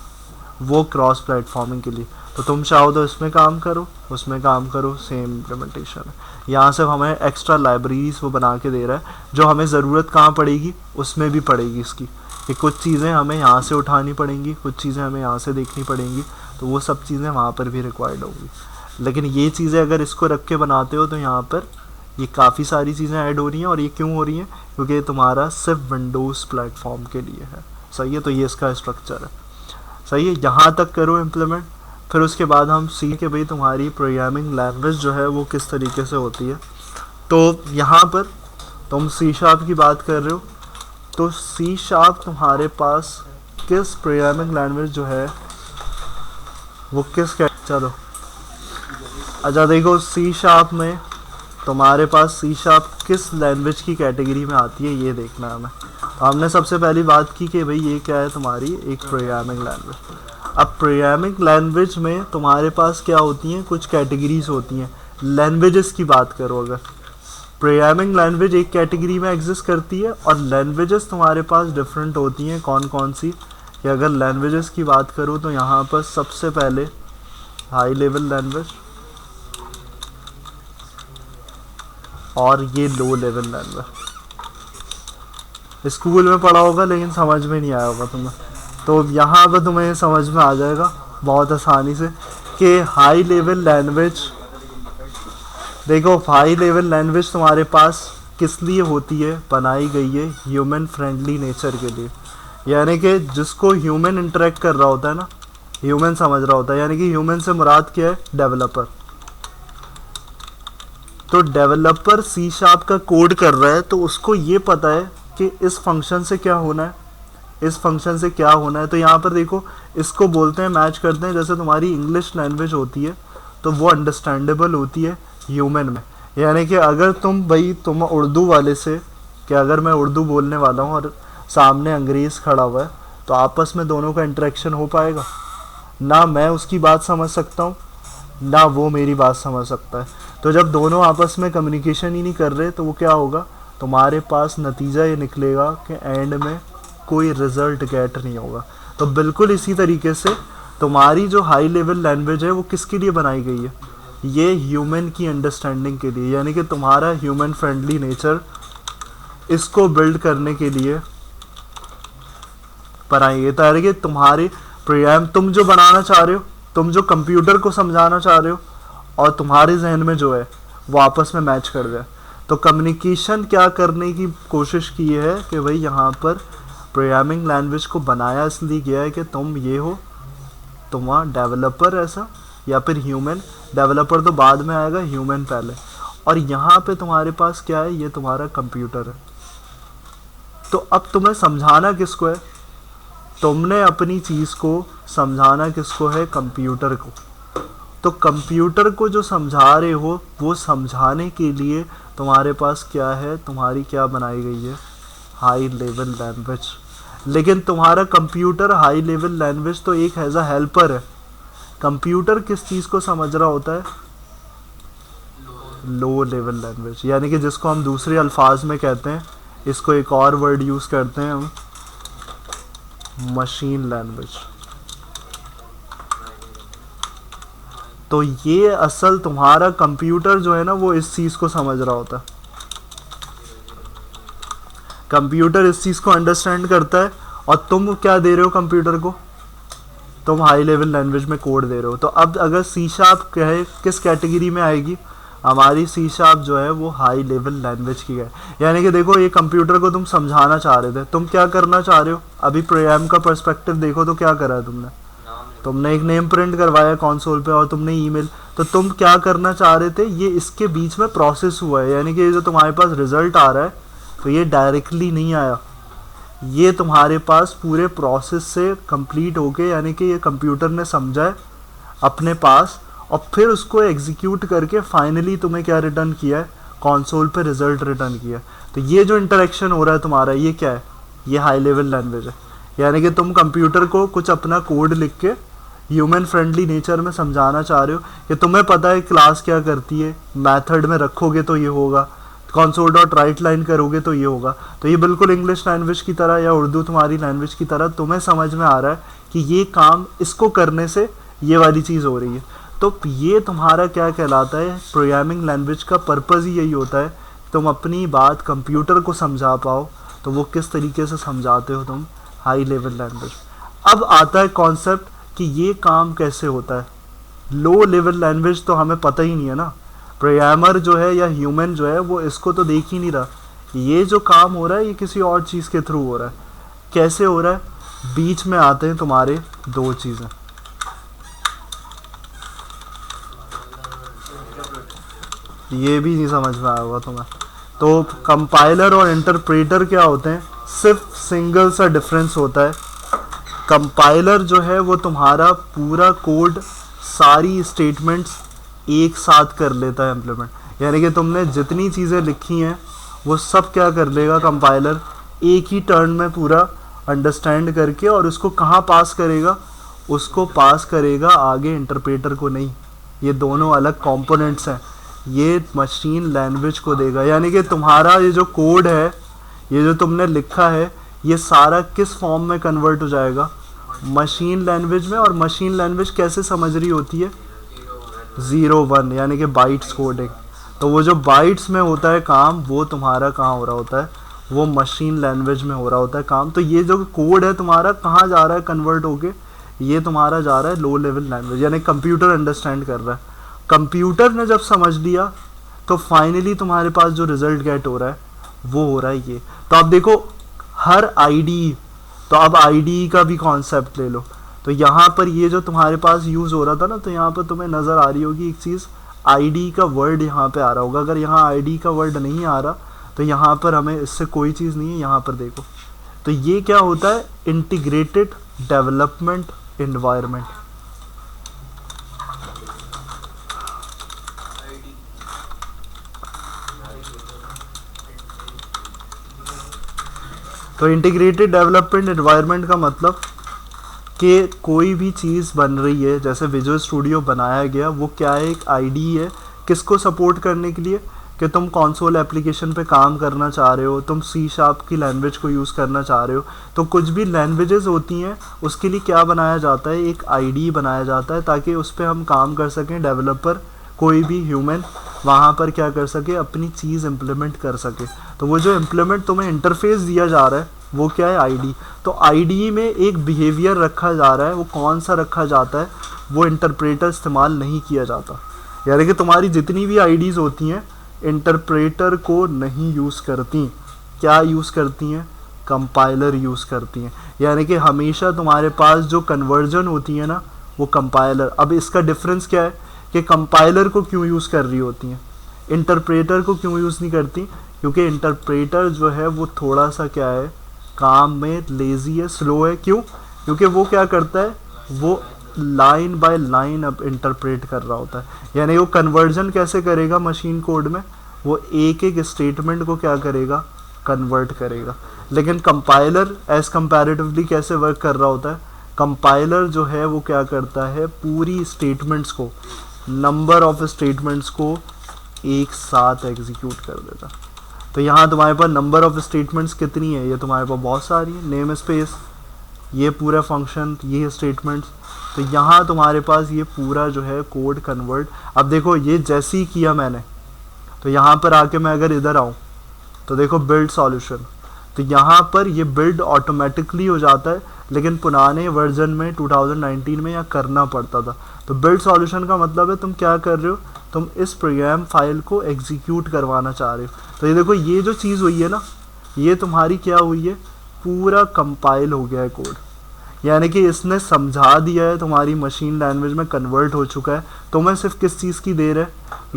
वो क्रॉस प्लेटफॉर्मिंग के लिए। तो तुम चाहो तो इसमें काम करो, उसमें काम करो, सेम इम्प्लीमेंटेशन है। यहाँ से हमें एक्स्ट्रा लाइब्रेरीज वो बना के दे रहा है, जो हमें ज़रूरत कहाँ पड़ेगी उसमें भी पड़ेगी इसकी, कि कुछ चीज़ें हमें यहाँ से उठानी पड़ेंगी, कुछ चीज़ें हमें यहाँ से देखनी पड़ेंगी, तो वो सब चीज़ें वहाँ पर भी रिक्वायर्ड होंगी। लेकिन ये चीज़ें अगर इसको रख के बनाते हो तो यहाँ पर ये काफ़ी सारी चीज़ें ऐड हो रही हैं। और ये क्यों हो रही हैं, क्योंकि ये तुम्हारा सिर्फ विंडोज़ प्लेटफॉर्म के लिए है। सही है, तो ये इसका स्ट्रक्चर है। सही है, यहाँ तक करो इम्प्लीमेंट, फिर उसके बाद हम सी के भाई तुम्हारी प्रोग्रामिंग लैंग्वेज जो है वो किस तरीके से होती है। तो यहाँ पर तुम सी शार्प की बात कर रहे हो, तो सी शार्प तुम्हारे पास किस प्रोग्रामिंग लैंग्वेज जो है वो किस चलो अच्छा देखो सी शार्प में तुम्हारे पास सी शार्प किस लैंग्वेज की कैटेगरी में आती है ये देखना है हमें। तो हमने सबसे पहली बात की कि भाई ये क्या है, तुम्हारी एक प्रोग्रामिंग लैंग्वेज। अब प्रोग्रामिंग लैंग्वेज में तुम्हारे पास क्या होती हैं, कुछ कैटेगरीज होती हैं। लैंग्वेजेस की बात करो, अगर प्रोग्रामिंग लैंग्वेज एक कैटेगरी में एग्जिस्ट करती है और लैंग्वेजेस तुम्हारे पास डिफरेंट होती हैं। कौन कौन सी, कि अगर लैंग्वेजेस की बात करूँ तो यहाँ पर सबसे पहले हाई लेवल लैंग्वेज और ये लो लेवल लैंग्वेज। स्कूल में पढ़ा होगा लेकिन समझ में नहीं आया होगा तुम्हें, तो यहाँ पर तुम्हें समझ में आ जाएगा बहुत आसानी से कि हाई लेवल लैंग्वेज, देखो हाई लेवल लैंग्वेज तुम्हारे पास किस लिए होती है, बनाई गई है ह्यूमन फ्रेंडली नेचर के लिए। यानी कि जिसको ह्यूमन इंटरेक्ट कर रहा होता है ना, ह्यूमन समझ रहा होता है, यानी कि ह्यूमन से मुराद क्या है, डेवलपर। तो डेवलपर सी शार्प का कोड कर रहा है तो उसको ये पता है कि इस फंक्शन से क्या होना है, इस फंक्शन से क्या होना है। तो यहाँ पर देखो इसको बोलते हैं, मैच करते हैं, जैसे तुम्हारी इंग्लिश लैंग्वेज होती है तो वो अंडरस्टैंडेबल होती है ह्यूमन में। यानी कि अगर तुम उर्दू वाले से, कि अगर मैं उर्दू बोलने वाला हूँ और सामने अंग्रेज़ खड़ा हुआ है तो आपस में दोनों का इंटरेक्शन हो पाएगा ना, मैं उसकी बात समझ सकता हूँ ना वो मेरी बात समझ सकता है। तो जब दोनों आपस में कम्युनिकेशन ही नहीं कर रहे तो वो क्या होगा, तुम्हारे पास नतीजा ये निकलेगा कि एंड में कोई रिजल्ट गेट नहीं होगा। तो बिल्कुल इसी तरीके से तुम्हारी जो हाई लेवल लैंग्वेज है वो किसके लिए बनाई गई है, ये ह्यूमन की अंडरस्टैंडिंग के लिए। यानी कि तुम्हारा ह्यूमन फ्रेंडली नेचर इसको बिल्ड करने के लिए बनाई गई। यानी कि तुम्हारे प्रोग्राम तुम जो बनाना चाह रहे हो, तुम जो कंप्यूटर को समझाना चाह रहे हो और तुम्हारे जहन में जो है वो आपस में मैच कर जाए। तो कम्युनिकेशन क्या करने की कोशिश की है कि भाई यहाँ पर प्रोग्रामिंग लैंग्वेज को बनाया इसलिए गया है कि तुम ये हो, तुम्हारा डेवलपर ऐसा या फिर ह्यूमन, डेवलपर तो बाद में आएगा, ह्यूमन पहले। और यहाँ पे तुम्हारे पास क्या है, ये तुम्हारा कंप्यूटर है। तो अब तुम्हें समझाना किसको है, तुमने अपनी चीज़ को समझाना किसको है, कंप्यूटर को। तो कंप्यूटर को जो समझा रहे हो वो समझाने के लिए तुम्हारे पास क्या है, तुम्हारी क्या बनाई गई है, हाई लेवल लैंग्वेज। लेकिन तुम्हारा कंप्यूटर हाई लेवल लैंग्वेज तो एक एज अ हेल्पर है। कंप्यूटर किस चीज़ को समझ रहा होता है, लो लेवल लैंग्वेज, यानी कि जिसको हम दूसरे अल्फाज में कहते हैं, इसको एक और वर्ड यूज़ करते हैं हम, मशीन लैंग्वेज। तो ये असल तुम्हारा कंप्यूटर जो है ना वो इस चीज़ को समझ रहा होता है। कंप्यूटर इस चीज़ को अंडरस्टैंड करता है और तुम क्या दे रहे हो कंप्यूटर को, तुम हाई लेवल लैंग्वेज में कोड दे रहे हो। तो अब अगर सी शार्प कहे किस कैटेगरी में आएगी, हमारी सी शार्प जो है वो हाई लेवल लैंग्वेज की है। यानी कि देखो ये कंप्यूटर को तुम समझाना चाह रहे थे, तुम क्या करना चाह रहे हो, अभी प्रोग्राम का पर्सपेक्टिव देखो तो क्या करा है तुमने एक नेम प्रिंट करवाया कंसोल पे और तुमने ईमेल। तो तुम क्या करना चाह रहे थे, ये इसके बीच में प्रोसेस हुआ है। यानी कि ये जो तुम्हारे पास रिजल्ट आ रहा है तो ये डायरेक्टली नहीं आया, ये तुम्हारे पास पूरे प्रोसेस से कंप्लीट हो गए। यानी कि ये कंप्यूटर ने समझा है अपने पास और फिर उसको एग्जीक्यूट करके फाइनली तुम्हें क्या रिटर्न किया है, कंसोल पे रिजल्ट रिटर्न किया। तो ये जो इंटरेक्शन हो रहा है तुम्हारा, ये क्या है, ये हाई लेवल लैंग्वेज है। यानी कि तुम कंप्यूटर को कुछ अपना कोड लिख के ह्यूमन फ्रेंडली नेचर में समझाना चाह रहे हो कि तुम्हें पता है क्लास क्या करती है, मेथड में रखोगे तो ये होगा, कंसोल डॉट राइट लाइन करोगे तो ये होगा। तो ये बिल्कुल इंग्लिश लैंग्वेज की तरह या उर्दू तुम्हारी लैंग्वेज की तरह तुम्हें समझ में आ रहा है कि ये काम इसको करने से ये वाली चीज़ हो रही है। तो ये तुम्हारा क्या कहलाता है, प्रोग्रामिंग लैंग्वेज का पर्पज़ ही यही होता है, तुम अपनी बात कंप्यूटर को समझा पाओ। तो वो किस तरीके से समझाते हो तुम, हाई लेवल लैंग्वेज। अब आता है कॉन्सेप्ट कि ये काम कैसे होता है। लो लेवल लैंग्वेज तो हमें पता ही नहीं है ना, प्रोग्रामर जो है या ह्यूमन जो है वो इसको तो देख ही नहीं रहा, ये जो काम हो रहा है ये किसी और चीज़ के थ्रू हो रहा है। कैसे हो रहा है, बीच में आते हैं तुम्हारे दो चीज़ें, ये भी नहीं समझ में आया होगा तुम्हें। तो कंपाइलर और इंटरप्रेटर क्या होते हैं, सिर्फ सिंगल सा डिफरेंस होता है। कंपाइलर जो है वो तुम्हारा पूरा कोड, सारी स्टेटमेंट्स एक साथ कर लेता है इम्प्लीमेंट। यानी कि तुमने जितनी चीज़ें लिखी हैं वो सब क्या कर लेगा कंपाइलर, एक ही टर्न में पूरा अंडरस्टैंड करके और उसको कहाँ पास करेगा, उसको पास करेगा आगे इंटरप्रेटर को नहीं। ये दोनों अलग कंपोनेंट्स हैं। ये मशीन लैंग्वेज को देगा, यानी कि तुम्हारा ये जो कोड है, ये जो तुमने लिखा है, ये सारा किस फॉर्म में कन्वर्ट हो जाएगा, मशीन लैंग्वेज में। और मशीन लैंग्वेज कैसे समझ रही होती है, 0-1, यानी कि बाइट्स कोडिंग। तो वो जो बाइट्स में होता है काम, वो तुम्हारा कहाँ हो रहा होता है, वो मशीन लैंग्वेज में हो रहा होता है काम। तो ये जो कोड है तुम्हारा कहाँ जा रहा है कन्वर्ट होके, ये तुम्हारा जा रहा है लो लेवल लैंग्वेज, यानी कंप्यूटर अंडरस्टैंड कर रहा है। कंप्यूटर ने जब समझ लिया तो फाइनली तुम्हारे पास जो रिजल्ट गेट हो रहा है वो हो रहा है ये। तो अब देखो हर आईडी, तो अब आईडी का भी कॉन्सेप्ट ले लो। तो यहाँ पर ये जो तुम्हारे पास यूज़ हो रहा था ना, तो यहाँ पर तुम्हें नज़र आ रही होगी एक चीज़, आईडी का वर्ड यहाँ पे आ रहा होगा। अगर यहाँ आईडी का वर्ड नहीं आ रहा तो यहाँ पर हमें इससे कोई चीज़ नहीं है। यहाँ पर देखो, तो ये क्या होता है, इंटीग्रेटेड डेवलपमेंट एनवायरनमेंट। तो इंटीग्रेटेड डेवलपमेंट एनवायरनमेंट का मतलब कि कोई भी चीज़ बन रही है, जैसे विजुअल स्टूडियो बनाया गया, वो क्या है, एक आईडी है किसको सपोर्ट करने के लिए, कि तुम कंसोल एप्लीकेशन पे काम करना चाह रहे हो, तुम सी शार्प की लैंग्वेज को यूज़ करना चाह रहे हो। तो कुछ भी लैंग्वेजेस होती हैं उसके लिए क्या बनाया जाता है, एक आईडी बनाया जाता है, ताकि उस पर हम काम कर सकें, डेवलपर कोई भी ह्यूमन वहाँ पर क्या कर सके, अपनी चीज़ इम्प्लीमेंट कर सके। तो वो जो इम्प्लीमेंट तुम्हें इंटरफेस दिया जा रहा है वो क्या है, आईडी। तो आईडी में एक बिहेवियर रखा जा रहा है, वो कौन सा रखा जाता है, वो इंटरप्रेटर इस्तेमाल नहीं किया जाता। यानी कि तुम्हारी जितनी भी आईडीज़ होती हैं इंटरप्रेटर को नहीं यूज़ करती, क्या यूज़ करती हैं, कंपाइलर यूज़ करती हैं। यानी कि हमेशा तुम्हारे पास जो कन्वर्जन होती है ना, वो कंपाइलर। अब इसका डिफरेंस क्या है कि कंपाइलर को क्यों यूज़ कर रही होती हैं, इंटरप्रेटर को क्यों यूज़ नहीं करती, क्योंकि इंटरप्रेटर जो है वो थोड़ा सा क्या है, काम में लेज़ी है, स्लो है। क्यों, क्योंकि वो क्या करता है, वो लाइन बाय लाइन अब इंटरप्रेट कर रहा होता है। यानी वो कन्वर्जन कैसे करेगा मशीन कोड में, वो एक एक स्टेटमेंट को क्या करेगा, कन्वर्ट करेगा। लेकिन कंपाइलर एज कंपैरेटिवली कैसे वर्क कर रहा होता है, कंपाइलर जो है वो क्या करता है, पूरी स्टेटमेंट्स को, नंबर ऑफ स्टेटमेंट्स को एक साथ एग्जीक्यूट कर देता। तो यहाँ तुम्हारे पास नंबर ऑफ स्टेटमेंट्स कितनी है, ये तुम्हारे पास बहुत सारी है, नेम स्पेस, ये पूरा फंक्शन, ये स्टेटमेंट्स। तो यहाँ तुम्हारे पास ये पूरा जो है कोड कन्वर्ट। अब देखो ये जैसे ही किया मैंने, तो यहाँ पर आके मैं अगर इधर आऊँ तो देखो बिल्ड सॉल्यूशन, तो यहाँ पर ये बिल्ड ऑटोमेटिकली हो जाता है। लेकिन पुराने वर्जन में 2019 में यहाँ करना पड़ता था। तो बिल्ड सॉल्यूशन का मतलब है तुम क्या कर रहे हो, तुम इस प्रोग्राम फाइल को एग्जीक्यूट करवाना चाह रहे हो। तो ये देखो ये जो चीज़ हुई है ना, ये तुम्हारी क्या हुई है, पूरा कंपाइल हो गया है कोड। यानी कि इसने समझा दिया है, तुम्हारी मशीन लैंग्वेज में कन्वर्ट हो चुका है। तुम्हें सिर्फ किस चीज़ की देर है,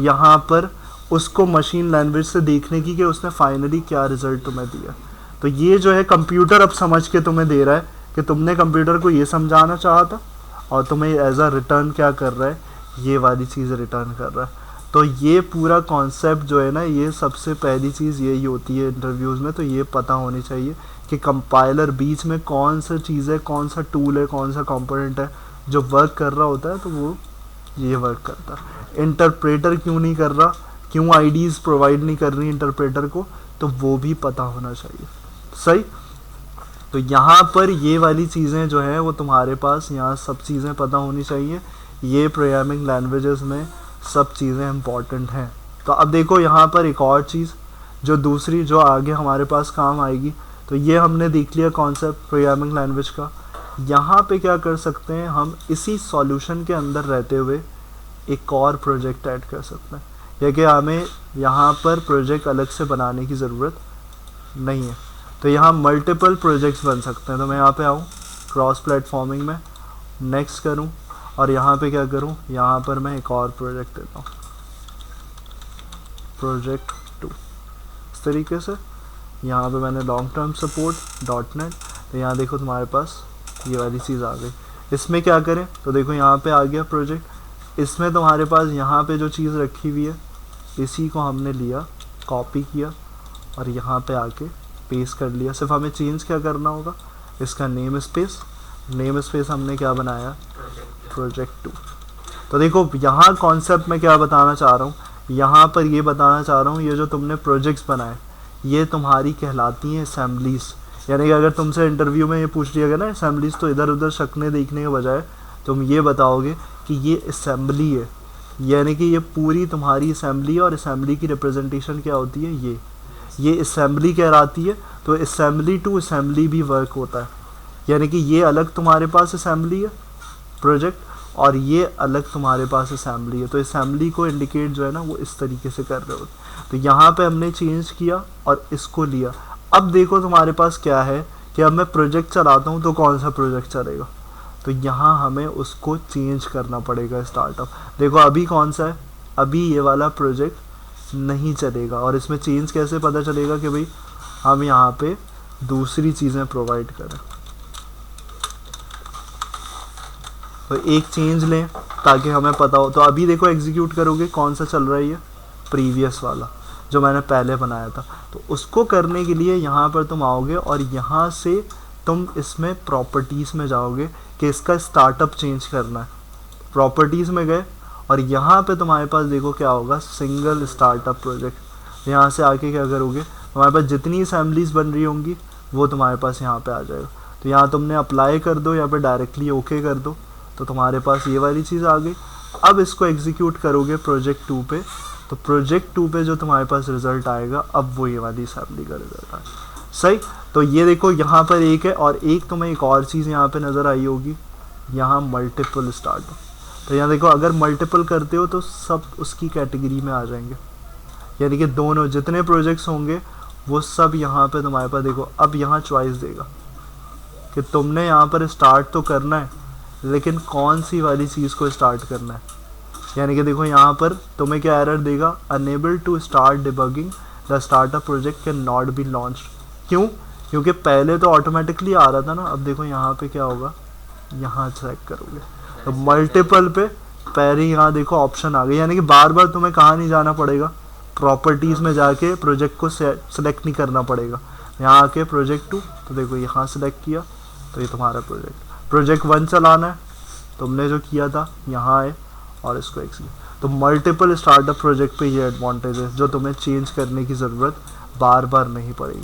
यहाँ पर उसको मशीन लैंग्वेज से देखने की कि उसने फाइनली क्या रिजल्ट तुम्हें दिया। तो ये जो है कंप्यूटर अब समझ के तुम्हें दे रहा है कि तुमने कंप्यूटर को ये समझाना चाहा था और तुम्हें एज अ रिटर्न क्या कर रहा है, ये वाली चीज़ रिटर्न कर रहा है। तो ये पूरा कॉन्सेप्ट जो है ना, ये सबसे पहली चीज़ यही होती है इंटरव्यूज़ में। तो ये पता होनी चाहिए कि कंपाइलर बीच में कौन सा चीज़ है, कौन सा टूल है, कौन सा कंपोनेंट है जो वर्क कर रहा होता है, तो वो ये वर्क करता है। इंटरप्रेटर क्यों नहीं कर रहा, क्यों आईडीज़ प्रोवाइड नहीं कर रही इंटरप्रेटर को, तो वो भी पता होना चाहिए। सही। तो यहाँ पर ये वाली चीज़ें जो है वो तुम्हारे पास यहाँ सब चीज़ें पता होनी चाहिए। ये प्रोग्रामिंग लैंग्वेजेस में सब चीज़ें इम्पॉर्टेंट हैं। तो अब देखो यहाँ पर एक और चीज़ जो दूसरी जो आगे हमारे पास काम आएगी, तो ये हमने देख लिया कॉन्सेप्ट प्रोग्रामिंग लैंग्वेज का। यहाँ पे क्या कर सकते हैं हम, इसी सॉल्यूशन के अंदर रहते हुए एक और प्रोजेक्ट ऐड कर सकते हैं, या कि हमें यहाँ पर प्रोजेक्ट अलग से बनाने की ज़रूरत नहीं है। तो यहाँ मल्टीपल प्रोजेक्ट्स बन सकते हैं। तो मैं यहाँ पे आऊँ क्रॉस प्लेटफॉर्मिंग में, नेक्स्ट करूँ और यहाँ पे क्या करूँ, यहाँ पर मैं एक और प्रोजेक्ट देता हूँ, प्रोजेक्ट 2। इस तरीके से यहाँ पे मैंने लॉन्ग टर्म सपोर्ट .NET, तो यहाँ देखो तुम्हारे पास ये वाली चीज़ आ गई। इसमें क्या करें, तो देखो यहाँ पे आ गया प्रोजेक्ट। इसमें तुम्हारे पास यहाँ पे जो चीज़ रखी हुई है, इसी को हमने लिया, कॉपी किया और यहाँ पे आके पेस्ट कर लिया। सिर्फ हमें चेंज क्या करना होगा, इसका नेम स्पेस, नेम स्पेस हमने क्या बनाया, प्रोजेक्ट 2। तो देखो यहाँ कॉन्सेप्ट में क्या बताना चाह रहा हूँ, यहाँ पर ये बताना चाह रहा हूँ ये जो तुमने प्रोजेक्ट्स बनाए ये तुम्हारी कहलाती हैं असेंबलीज। यानी कि अगर तुमसे इंटरव्यू में ये पूछ लिया गया ना असेंबलीज, तो इधर उधर शक्लें देखने के बजाय तुम ये बताओगे कि ये असेंबली है, यानी कि ये पूरी तुम्हारी असेंबली, और असेंबली की रिप्रेजेंटेशन क्या होती है, ये असेंबली कहलाती है। तो असेंबली टू असेंबली भी वर्क होता है, यानी कि ये अलग तुम्हारे पास असेंबली है प्रोजेक्ट, और ये अलग तुम्हारे पास असेंबली है। तो असेंबली को इंडिकेट जो है ना वो इस तरीके से कर रहे होते। तो यहाँ पे हमने चेंज किया और इसको लिया। अब देखो तुम्हारे पास क्या है कि अब मैं प्रोजेक्ट चलाता हूँ तो कौन सा प्रोजेक्ट चलेगा, तो यहाँ हमें उसको चेंज करना पड़ेगा स्टार्टअप। देखो अभी कौन सा है, अभी ये वाला प्रोजेक्ट नहीं चलेगा, और इसमें चेंज कैसे पता चलेगा कि भाई हम यहाँ पे दूसरी चीज़ें प्रोवाइड करें। तो एक चेंज लें ताकि हमें पता हो। तो अभी देखो एग्जीक्यूट करोगे कौन सा चल रहा है, ये प्रीवियस वाला जो मैंने पहले बनाया था। तो उसको करने के लिए यहाँ पर तुम आओगे और यहाँ से तुम इसमें प्रॉपर्टीज़ में जाओगे कि इसका स्टार्टअप चेंज करना है। प्रॉपर्टीज़ में गए और यहाँ पे तुम्हारे पास देखो क्या होगा, सिंगल स्टार्टअप प्रोजेक्ट। यहाँ से आके क्या करोगे, तुम्हारे पास जितनी असेंबलीज बन रही होंगी वो तुम्हारे पास यहाँ पे आ जाएगा। तो यहाँ तुमने अप्लाई कर दो या फिर डायरेक्टली ओके कर दो, तो तुम्हारे पास ये वाली चीज़ आ गई। अब इसको एग्जीक्यूट करोगे प्रोजेक्ट 2 पे, तो प्रोजेक्ट 2 पे जो तुम्हारे पास रिज़ल्ट आएगा अब वो ये वाली असेंबली का रिज़ल्ट आएगा। सही, तो ये देखो यहाँ पर एक है, और एक तुम्हें एक और चीज़ यहाँ पे नज़र आई होगी, यहाँ मल्टीपल स्टार्टअप। तो यहाँ देखो अगर मल्टीपल करते हो तो सब उसकी कैटेगरी में आ जाएंगे, यानी कि दोनों जितने प्रोजेक्ट्स होंगे वो सब यहाँ पे तुम्हारे पास। देखो अब यहाँ चॉइस देगा कि तुमने यहाँ पर स्टार्ट तो करना है, लेकिन कौन सी वाली चीज़ को स्टार्ट करना है। यानी कि देखो यहाँ पर तुम्हें क्या एरर देगा, unable to start debugging, the startup project can not be launched. क्यों, क्योंकि पहले तो ऑटोमेटिकली आ रहा था ना। अब देखो यहाँ पे क्या होगा, यहाँ चेक करोगे तो मल्टीपल पे पहले यहाँ देखो ऑप्शन आ गई, यानी कि बार बार तुम्हें कहाँ नहीं जाना पड़ेगा, प्रॉपर्टीज़ में जाके प्रोजेक्ट को सेलेक्ट नहीं करना पड़ेगा। यहाँ आके प्रोजेक्ट 2, तो देखो यहाँ सेलेक्ट किया तो ये तुम्हारा प्रोजेक्ट 1 चलाना है, तुमने जो किया था यहाँ आए और इसको एग्जीक्यूट। तो मल्टीपल स्टार्टअप प्रोजेक्ट पे ये एडवांटेज है जो तुम्हें चेंज करने की ज़रूरत बार बार नहीं पड़ेगी।